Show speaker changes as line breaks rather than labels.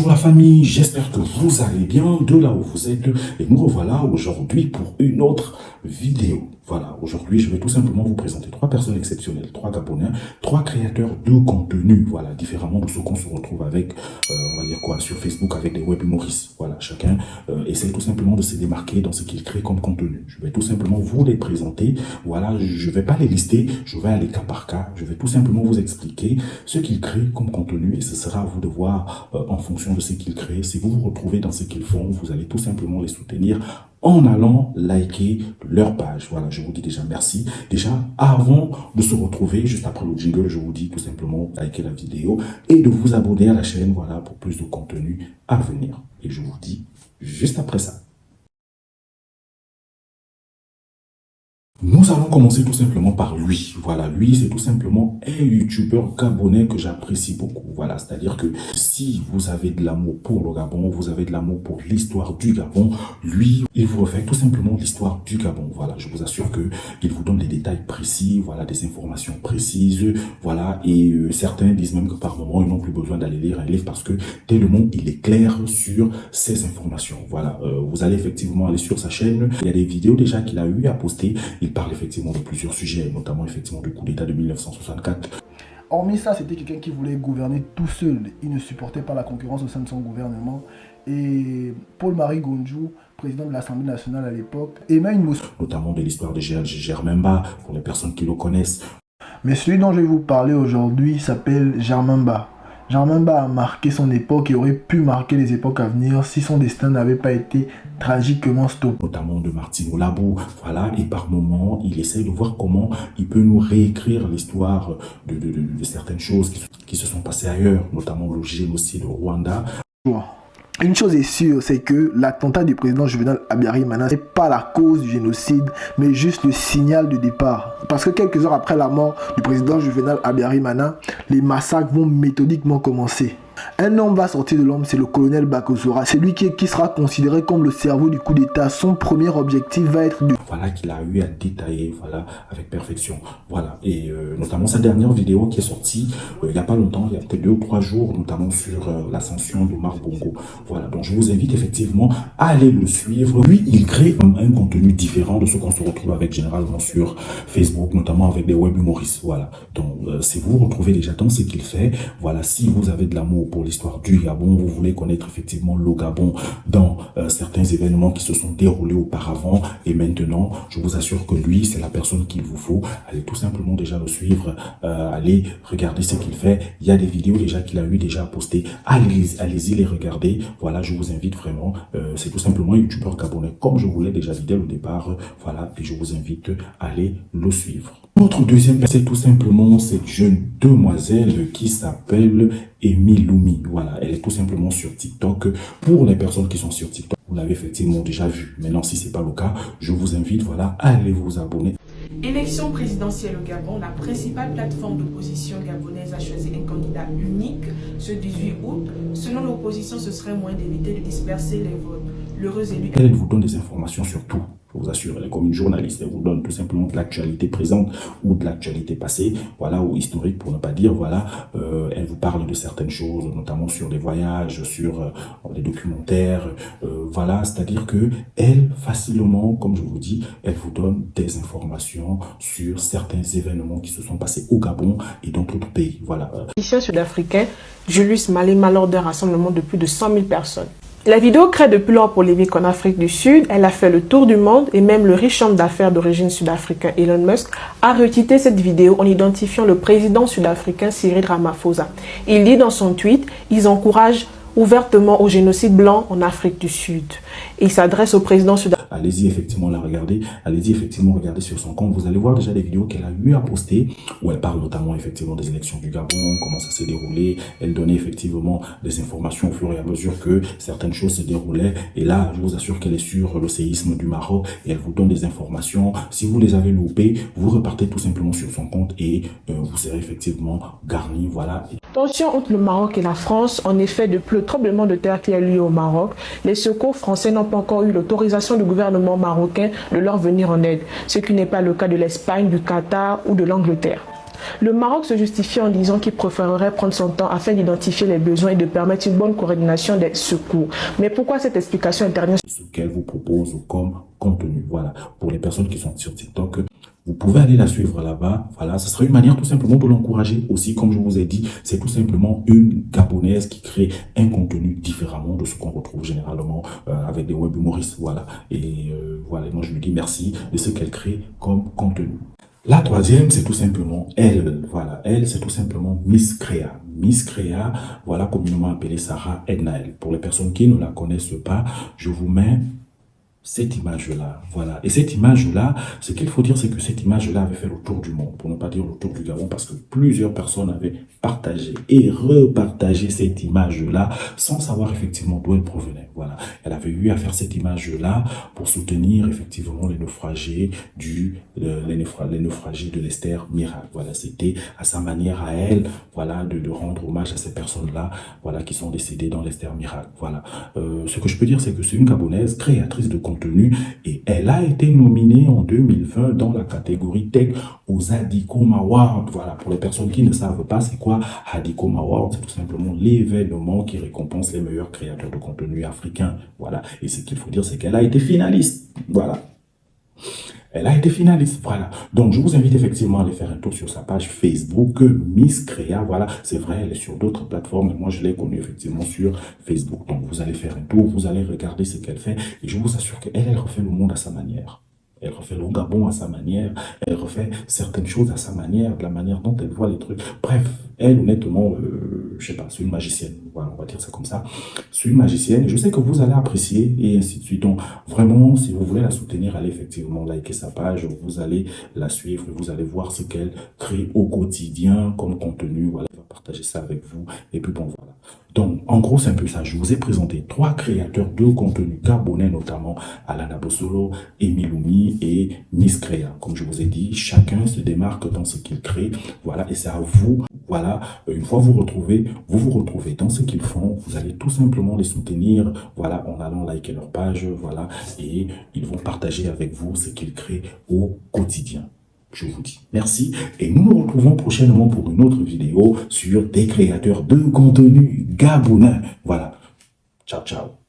Bonjour la famille, j'espère que vous allez bien de là où vous êtes et nous revoilà aujourd'hui pour une autre vidéo. Voilà, aujourd'hui je vais tout simplement vous présenter trois personnes exceptionnelles, trois Gabonais, trois créateurs de contenu, voilà, différemment de ceux qu'on se retrouve avec, on va dire quoi, sur Facebook avec des web humoristes. Voilà, chacun essaie tout simplement de se démarquer dans ce qu'il crée comme contenu. Je vais tout simplement vous les présenter, voilà, je vais pas les lister, je vais aller cas par cas, je vais tout simplement vous expliquer ce qu'ils créent comme contenu et ce sera à vous de voir en fonction de ce qu'ils créent. Si vous vous retrouvez dans ce qu'ils font, vous allez tout simplement les soutenir en allant liker leur page. Voilà, je vous dis déjà merci. Déjà, avant de se retrouver, juste après le jingle, je vous dis tout simplement liker la vidéo et de vous abonner à la chaîne, voilà, pour plus de contenu à venir. Et je vous dis juste après ça. Nous allons commencer tout simplement par lui. Voilà, lui, c'est tout simplement un youtubeur gabonais que j'apprécie beaucoup. Voilà, c'est-à-dire que si vous avez de l'amour pour le Gabon, vous avez de l'amour pour l'histoire du Gabon, lui, il vous refait tout simplement l'histoire du Gabon. Voilà, je vous assure que il vous donne des détails précis, voilà, des informations précises, voilà, et certains disent même que par moment, ils n'ont plus besoin d'aller lire un livre parce que tellement il est clair sur ces informations. Voilà, vous allez effectivement aller sur sa chaîne. Il y a des vidéos déjà qu'il a eu à poster. Il parle effectivement de plusieurs sujets, notamment effectivement du coup d'État de 1964.
Hormis ça, c'était quelqu'un qui voulait gouverner tout seul. Il ne supportait pas la concurrence au sein de son gouvernement. Et Paul-Marie Gondjou, président de l'Assemblée nationale à l'époque, aimait une motion.
Notamment de l'histoire de Germain Ba, pour les personnes qui le connaissent.
Mais celui dont je vais vous parler aujourd'hui s'appelle Germain Ba. Germain Ba a marqué son époque et aurait pu marquer les époques à venir si son destin n'avait pas été tragiquement stoppé.
Notamment de Martine Olabo, voilà, et par moments, il essaie de voir comment il peut nous réécrire l'histoire de certaines choses qui se sont passées ailleurs, notamment le génocide au Rwanda.
Une chose est sûre, c'est que l'attentat du président Juvenal Habyarimana n'est pas la cause du génocide, mais juste le signal de départ. Parce que quelques heures après la mort du président Juvenal Habyarimana, les massacres vont méthodiquement commencer. Un homme va sortir de l'ombre, c'est le colonel Bakosora. C'est lui qui sera considéré comme le cerveau du coup d'État. Son premier objectif va être de...
Voilà, qu'il a eu à détailler, voilà, avec perfection. Voilà, et notamment sa dernière vidéo qui est sortie il n'y a pas longtemps, il y a peut-être 2 ou 3 jours, notamment sur l'ascension d'Omar Bongo. Voilà, donc je vous invite effectivement à aller le suivre. Lui, il crée un contenu différent de ce qu'on se retrouve avec généralement sur Facebook, notamment avec des web humoristes. Voilà, donc si vous vous retrouvez déjà dans ce qu'il fait, voilà, si vous avez de l'amour pour l'histoire du Gabon, vous voulez connaître effectivement le Gabon dans certains événements qui se sont déroulés auparavant et maintenant, je vous assure que lui, c'est la personne qu'il vous faut. Allez tout simplement déjà le suivre, allez regarder ce qu'il fait. Il y a des vidéos déjà qu'il a eu déjà postées. Allez-y les regarder. Voilà, je vous invite vraiment. C'est tout simplement un youtubeur gabonais, comme je vous l'ai déjà dit dès le départ. Voilà, et je vous invite à aller le suivre. Notre deuxième, c'est tout simplement cette jeune demoiselle qui s'appelle Amy Loumi. Voilà, elle est tout simplement sur TikTok. Pour les personnes qui sont sur TikTok, vous l'avez effectivement déjà vu. Maintenant, si ce n'est pas le cas, je vous invite, voilà, à aller vous abonner.
Élection présidentielle au Gabon, la principale plateforme d'opposition gabonaise a choisi un candidat unique ce 18 août. Selon l'opposition, ce serait moyen d'éviter de disperser les votes. L'heureux élu...
Elle vous donne des informations sur tout. Je vous assure, elle est comme une journaliste, elle vous donne tout simplement de l'actualité présente ou de l'actualité passée, voilà, ou historique pour ne pas dire, voilà, elle vous parle de certaines choses, notamment sur les voyages, sur les documentaires, voilà, c'est-à-dire que elle, facilement, comme je vous dis, elle vous donne des informations sur certains événements qui se sont passés au Gabon et dans d'autres pays, voilà.
Politicien sud-africain Julius Malema lors d'un rassemblement de plus de 100 000 personnes. La vidéo crée depuis lors polémique en Afrique du Sud. Elle a fait le tour du monde et même le riche homme d'affaires d'origine sud-africain Elon Musk a retweeté cette vidéo en identifiant le président sud-africain Cyril Ramaphosa. Il dit dans son tweet « Ils encouragent ouvertement au génocide blanc en Afrique du Sud ». Il s'adresse au président sud-africain.
Allez-y effectivement la regarder, allez-y effectivement regarder sur son compte, vous allez voir déjà des vidéos qu'elle a eu à poster où elle parle notamment effectivement des élections du Gabon, comment ça s'est déroulé, elle donnait effectivement des informations au fur et à mesure que certaines choses se déroulaient et là je vous assure qu'elle est sur le séisme du Maroc et elle vous donne des informations, si vous les avez loupées, vous repartez tout simplement sur son compte et vous serez effectivement garni, voilà.
Tension entre le Maroc et la France. En effet, depuis le tremblement de terre qui a eu lieu au Maroc, les secours français n'ont pas encore eu l'autorisation du gouvernement marocain de leur venir en aide, ce qui n'est pas le cas de l'Espagne, du Qatar ou de l'Angleterre. Le Maroc se justifie en disant qu'il préférerait prendre son temps afin d'identifier les besoins et de permettre une bonne coordination des secours. Mais pourquoi cette explication intervient?
Ce qu'elle vous propose comme contenu. Voilà. Pour les personnes qui sont sur TikTok, vous pouvez aller la suivre là-bas. Voilà. Ce serait une manière tout simplement de l'encourager aussi. Comme je vous ai dit, c'est tout simplement une Gabonaise qui crée un contenu différemment de ce qu'on retrouve généralement avec des web humoristes. Voilà. Et voilà. Moi, je lui dis merci de ce qu'elle crée comme contenu. La troisième, c'est tout simplement elle. Voilà, elle, c'est tout simplement Miss Créa. Miss Créa, voilà, communément appelée Sarah Ednael. Pour les personnes qui ne la connaissent pas, je vous mets cette image-là, voilà. Et cette image-là, ce qu'il faut dire, c'est que cette image-là avait fait le tour du monde, pour ne pas dire le tour du Gabon, parce que plusieurs personnes avaient partagé et repartagé cette image-là, sans savoir effectivement d'où elle provenait, voilà. Elle avait eu à faire cette image-là pour soutenir effectivement les naufragés les naufragés de l'Esther Miracle, voilà. C'était à sa manière à elle, voilà, de rendre hommage à ces personnes-là, voilà, qui sont décédées dans l'Esther Miracle, voilà. Ce que je peux dire, c'est que c'est une Gabonaise créatrice de contenu et elle a été nominée en 2020 dans la catégorie Tech aux Adicom Awards. Voilà, pour les personnes qui ne savent pas c'est quoi Adicom Awards, c'est tout simplement l'événement qui récompense les meilleurs créateurs de contenu africains. Voilà, et ce qu'il faut dire, c'est qu'elle a été finaliste. Voilà. Elle a été finaliste, voilà. Donc, je vous invite effectivement à aller faire un tour sur sa page Facebook, Miss Créa. Voilà, c'est vrai, elle est sur d'autres plateformes, mais moi, je l'ai connue effectivement sur Facebook. Donc, vous allez faire un tour, vous allez regarder ce qu'elle fait, et je vous assure qu'elle, elle refait le monde à sa manière. Elle refait le Gabon à sa manière, elle refait certaines choses à sa manière, de la manière dont elle voit les trucs. Bref, elle, honnêtement, je sais pas, c'est une magicienne. Voilà, on va dire ça comme ça. C'est une magicienne. Je sais que vous allez apprécier et ainsi de suite. Donc, vraiment, si vous voulez la soutenir, allez effectivement liker sa page. Vous allez la suivre, vous allez voir ce qu'elle crée au quotidien comme contenu. Voilà, elle va partager ça avec vous. Et puis bon, voilà. Donc, en gros, c'est un peu ça. Je vous ai présenté 3 créateurs de contenu gabonais, notamment Alana Bossolo, Emiloumi et Miss Créa. Comme je vous ai dit, chacun se démarque dans ce qu'il crée. Voilà, et c'est à vous. Voilà, une fois vous vous retrouvez dans ce qu'ils font. Vous allez tout simplement les soutenir. Voilà, en allant liker leur page. Voilà, et ils vont partager avec vous ce qu'ils créent au quotidien. Je vous dis merci et nous nous retrouvons prochainement pour une autre vidéo sur des créateurs de contenu gabonais. Voilà. Ciao, ciao.